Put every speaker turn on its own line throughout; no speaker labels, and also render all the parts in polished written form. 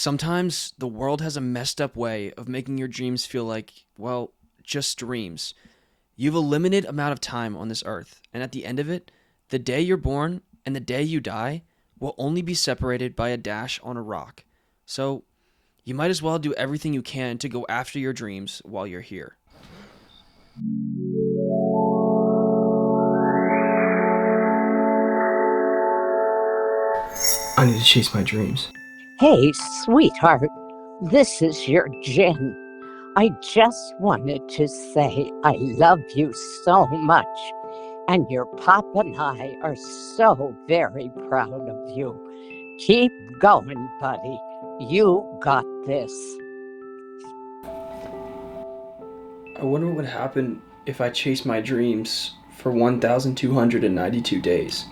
Sometimes the world has a messed up way of making your dreams feel like, well, just dreams. You have a limited amount of time on this earth, and at the end of it, the day you're born and the day you die will only be separated by a dash on a rock. So, you might as well do everything you can to go after your dreams while you're here. I need to chase my dreams.
Hey, sweetheart, this is your Jen. I just wanted to say I love you so much, and your pop and I are so very proud of you. Keep going, buddy. You got this.
I wonder what would happen if I chased my dreams for 1,292 days.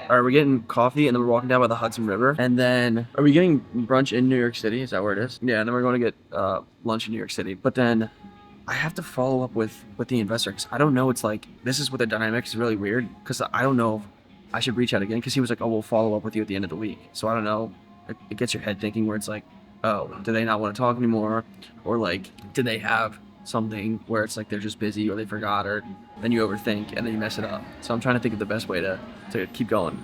All right, we're getting coffee and then we're walking down by the Hudson River. And then, are we getting brunch in New York City? Is that where it is? Yeah, and then we're going to get lunch in New York City. But then I have to follow up with the investor because I don't know. It's like, this is what the dynamic is really weird because I don't know if I should reach out again because he was like, oh, we'll follow up with you at the end of the week. So I don't know. It gets your head thinking where it's like, oh, do they not want to talk anymore? Or like, do they have something where it's like they're just busy or they forgot, or then you overthink and then you mess it up. So I'm trying to think of the best way to keep going.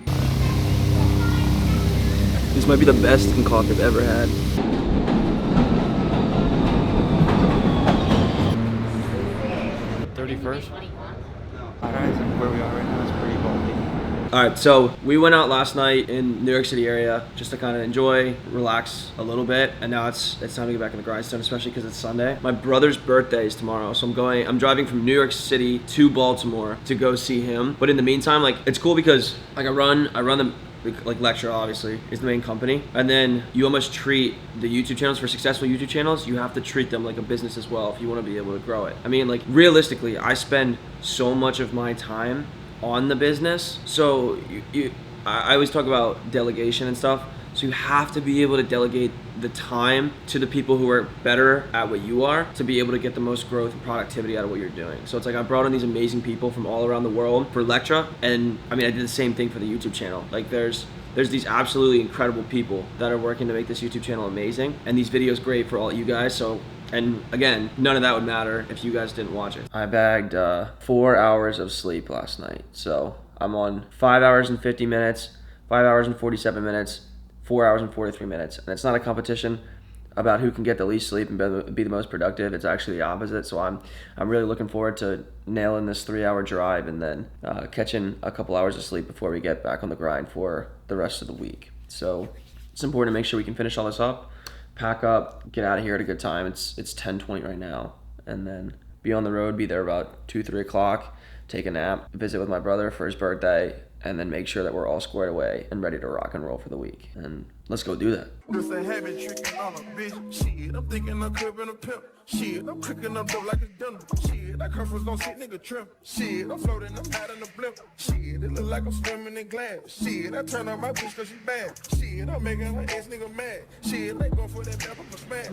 This might be the best concoct I've ever had. 31st? Alright, where we are right now is pretty bulky. Alright, so we went out last night in New York City area just to kind of enjoy, relax a little bit, and now it's time to get back in the grindstone, especially because it's Sunday. My brother's birthday is tomorrow, so I'm driving from New York City to Baltimore to go see him. But in the meantime, like, it's cool because like I run the like Lectra obviously is the main company, and then you almost treat the YouTube channels, for successful YouTube channels, you have to treat them like a business as well if you want to be able to grow it. I mean, like, realistically, I spend so much of my time on the business, so I always talk about delegation and stuff. So you have to be able to delegate the time to the people who are better at what you are to be able to get the most growth and productivity out of what you're doing. So it's like I brought in these amazing people from all around the world for Lectra, and I mean, I did the same thing for the YouTube channel. Like there's these absolutely incredible people that are working to make this YouTube channel amazing, and these videos great for all you guys. So, and again, none of that would matter if you guys didn't watch it. I bagged 4 hours of sleep last night. So I'm on 5 hours and 50 minutes, 5 hours and 47 minutes, 4 hours and 43 minutes. And it's not a competition about who can get the least sleep and be the most productive. It's actually the opposite. So I'm really looking forward to nailing this 3-hour drive and then catching a couple hours of sleep before we get back on the grind for the rest of the week. So it's important to make sure we can finish all this up, pack up, get out of here at a good time. It's 10:20 right now, and then be on the road, be there about 2-3 o'clock, take a nap, visit with my brother for his birthday, and then make sure that we're all squared away and ready to rock and roll for the week. And let's go do that.
Just a habit tricking on a bitch. Shit, I'm thinking I'm cribbing a pimp. Shit, I'm cooking up dope like it's dinner. Shit, that curse was don't sit nigga trim. Shit, I'm floating, I'm out in the blimp. Shit, it look like I'm swimming in glass. Shit, I turn on my bitch cause she bad. Shit, I'm making her ass nigga mad. Shit, they go for that pepper for smash.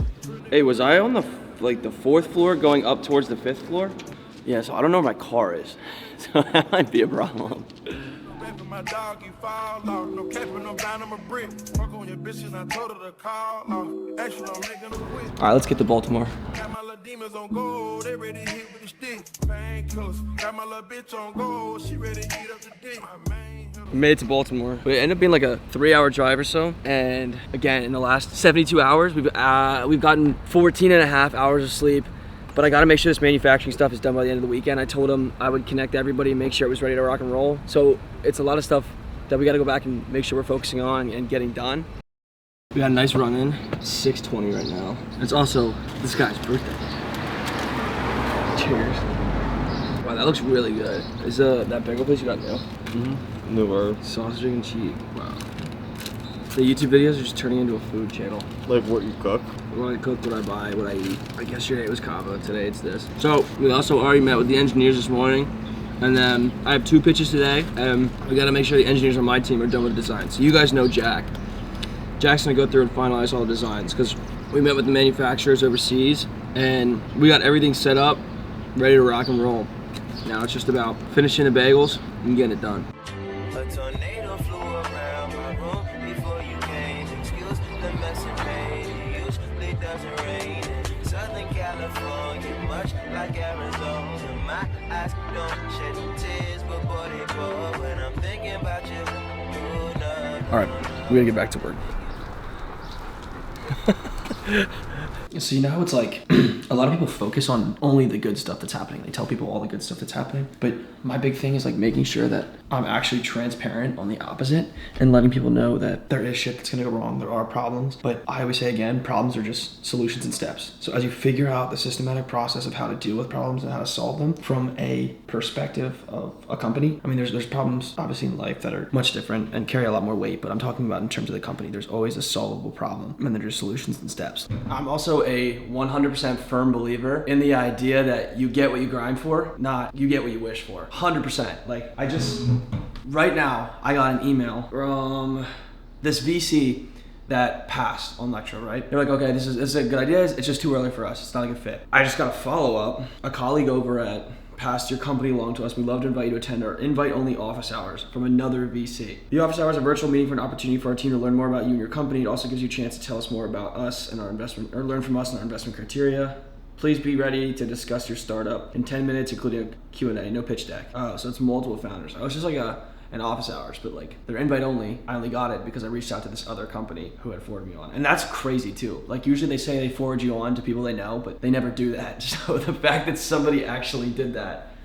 Hey, was I on the 4th floor going up towards the 5th floor? Yeah, so I don't know where my car is. So that might be a problem.
My dog, you fall off. No capping, no down, I'm a brick. Fuck on your bitch and I told her to call off. Actually, I'm making a quit.
All right, let's get to Baltimore.
Got my little demons on gold, they ready to hit with the stick. Painkillers. Got my little bitch on gold, she ready to eat up the dick.
We made it to Baltimore. It ended up being like a 3-hour drive or so. And again, in the last 72 hours, we've gotten 14 and a half hours of sleep. But I gotta make sure this manufacturing stuff is done by the end of the weekend. I told him I would connect everybody and make sure it was ready to rock and roll. So it's a lot of stuff that we gotta go back and make sure we're focusing on and getting done. We got a nice run in, 6:20 right now. It's also this guy's birthday. Cheers. Wow, that looks really good. Is that bagel place you got new?
Mm-hmm. Newer.
Sausage and cheese. Wow. The YouTube videos are just turning into a food channel.
Like what you cook?
What I cook, what I buy, what I eat. Like yesterday it was kava, today it's this. So we also already met with the engineers this morning, and then I have 2 pitches today, and we gotta make sure the engineers on my team are done with the design. So you guys know Jack. Jack's gonna go through and finalize all the designs, because We met with the manufacturers overseas, and we got everything set up, ready to rock and roll. Now it's just about finishing the bagels and getting it done.
A tornado flew around my room before you came. Excuse the mess it made. It usually doesn't rain in Southern California, much like Arizona. My eyes don't shed tears, but boy they pour when I'm thinking about you. Ooh, no.
All right, we gotta get back to work. So you know how it's like a lot of people focus on only the good stuff that's happening. They tell people all the good stuff that's happening. But my big thing is like making sure that I'm actually transparent on the opposite and letting people know that there is shit that's gonna go wrong. There are problems. But I always say again, problems are just solutions and steps. So as you figure out the systematic process of how to deal with problems and how to solve them from a perspective of a company. I mean, there's problems obviously in life that are much different and carry a lot more weight, but I'm talking about in terms of the company. There's always a solvable problem and then there's solutions and steps. I'm also a 100% firm believer in the idea that you get what you grind for, not you get what you wish for. 100%. Like right now, I got an email from this VC that passed on Lectra, right? They're like, okay, this is a good idea. It's just too early for us. It's not a good fit. I just got a follow up. A colleague over at passed your company along to us. We'd love to invite you to attend our invite-only office hours from another VC. The office hours are a virtual meeting for an opportunity for our team to learn more about you and your company. It also gives you a chance to tell us more about us and our investment, or learn from us and our investment criteria. Please be ready to discuss your startup in 10 minutes, including a Q&A, no pitch deck. So it's multiple founders. I was just like an office hours, but like they're invite only. I only got it because I reached out to this other company who had forwarded me on. And that's crazy too. Like usually they say they forward you on to people they know, but they never do that. So the fact that somebody actually did that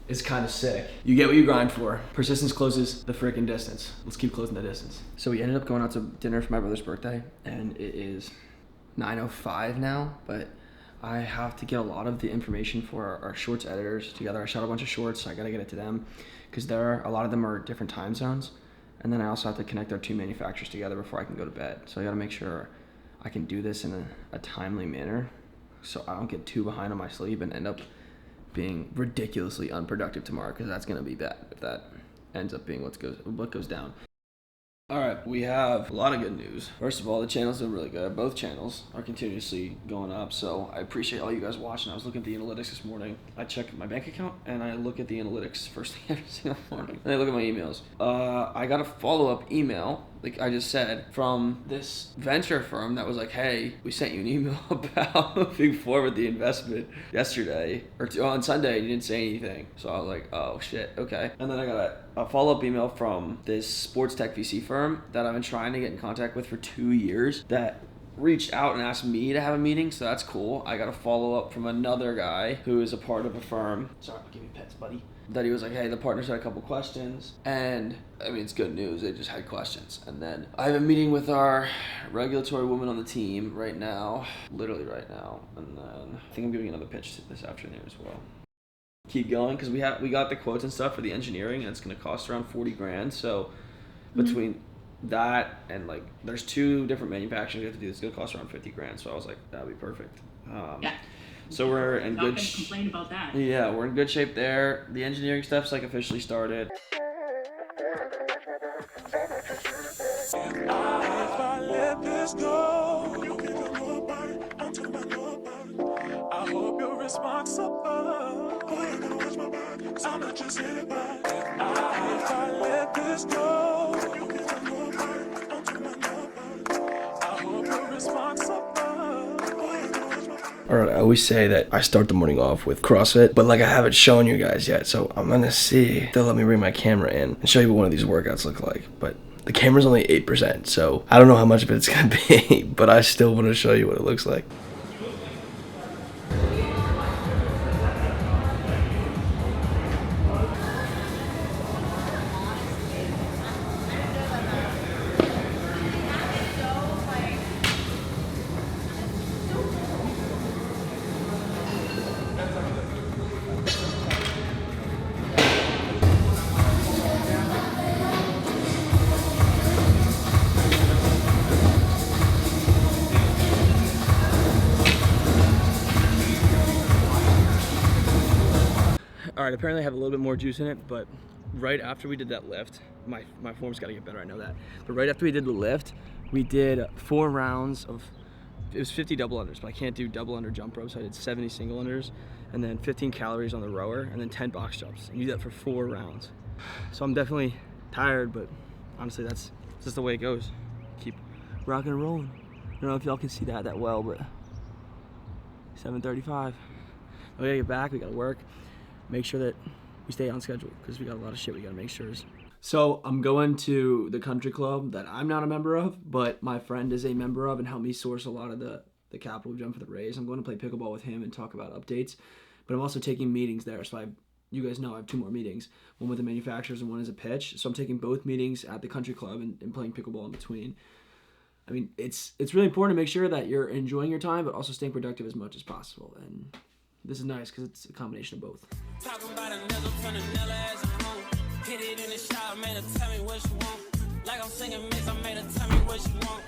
is kind of sick. You get what you grind for. Persistence closes the freaking distance. Let's keep closing the distance. So we ended up going out to dinner for my brother's birthday, and it is 9:05 now, but I have to get a lot of the information for our shorts editors together. I shot a bunch of shorts, so I gotta get it to them because a lot of them are different time zones. And then I also have to connect our two manufacturers together before I can go to bed. So I gotta make sure I can do this in a timely manner so I don't get too behind on my sleep and end up being ridiculously unproductive tomorrow, because that's gonna be bad if that ends up being what goes down. All right, we have a lot of good news. First of all, the channels are really good. Both channels are continuously going up, so I appreciate all you guys watching. I was looking at the analytics this morning. I check my bank account, and I look at the analytics first thing every single morning. And I look at my emails. I got a follow-up email, like I just said, from this venture firm that was like, hey, we sent you an email about moving forward with the investment yesterday, or on Sunday, and you didn't say anything. So I was like, oh shit, okay. And then I got a follow-up email from this sports tech VC firm that I've been trying to get in contact with for 2 years that reached out and asked me to have a meeting, so that's cool. I got a follow-up from another guy who is a part of a firm. Sorry, give me pets, buddy. That he was like, hey, the partners had a couple questions, and I mean, it's good news. They just had questions. And then I have a meeting with our regulatory woman on the team right now, literally right now. And then I think I'm giving another pitch this afternoon as well. Keep going, because we got the quotes and stuff for the engineering, and it's going to cost around 40 grand. So between that and like, there's 2 different manufacturers we have to do. It's going to cost around 50 grand. So I was like, that'd be perfect.
Yeah.
So we're in
Not
good
gonna complain about that.
Yeah, we're in good shape there. The engineering stuff's like officially started.
If I let this go, you can know about it. I'm talking about know about it. I hope you're responsible. Oh, you're gonna watch my back, 'cause I'm not just anybody. If I let this go, you can know about it. I'm talking about know about it. I hope you're responsible. Oh, you're gonna watch my back.
Alright, I always say that I start the morning off with CrossFit, but like I haven't shown you guys yet, so I'm gonna see if they'll let me bring my camera in and show you what one of these workouts look like. But the camera's only 8%, so I don't know how much of it's gonna be, but I still want to show you what it looks like. All right, apparently I have a little bit more juice in it, but right after we did that lift, my form's gotta get better, I know that. But right after we did the lift, we did 4 rounds of it was 50 double unders, but I can't do double under jump rope, so I did 70 single unders, and then 15 calories on the rower, and then 10 box jumps. And you do that for 4 rounds. So I'm definitely tired, but honestly, that's just the way it goes. Keep rocking and rolling. I don't know if y'all can see that well, but 7:35. We gotta get back, we gotta work, make sure that we stay on schedule, because we got a lot of shit we gotta make sure. So I'm going to the country club that I'm not a member of, but my friend is a member of and helped me source a lot of the capital we've done for the race. I'm going to play pickleball with him and talk about updates, but I'm also taking meetings there. So you guys know I have 2 more meetings, one with the manufacturers and one as a pitch. So I'm taking both meetings at the country club and playing pickleball in between. I mean, it's really important to make sure that you're enjoying your time, but also staying productive as much as possible. And this is nice because it's a combination of both.
Talking about a nigga from the Nella as a home. Hit it in the shot, made her tell me what she want. Like I'm singing mix, I made her tell me what she want.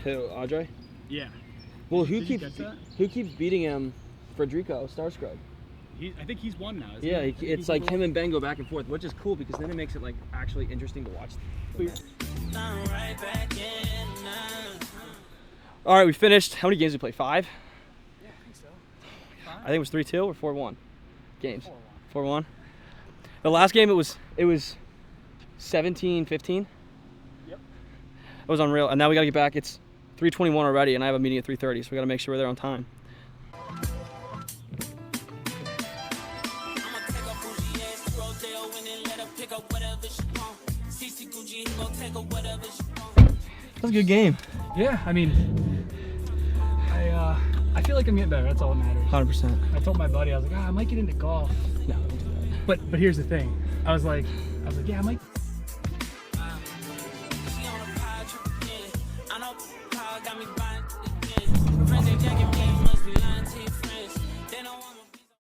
Who, Audrey?
Yeah.
Well,
Did you catch that?
who keeps beating him? Federico Starscrub.
I think he's won now. Isn't
Yeah,
he?
it's like him and Ben go back and forth, which is cool because then it makes it like actually interesting to watch. All right, we finished. How many games did we play? 5?
Yeah, I think so.
I think it was 3-2 or 4-1 games. 4-1. The last game it was 17-15. It was unreal, and now we gotta get back. It's 3:21 already, and I have a meeting at 3:30, so we gotta make sure we're there on time. That was a good game.
Yeah, I mean, I feel like I'm getting better. That's all that matters.
100%.
I told my buddy, I was like, I might get into golf.
No, don't do that.
But here's the thing. I was like, yeah, I might.
Got me buying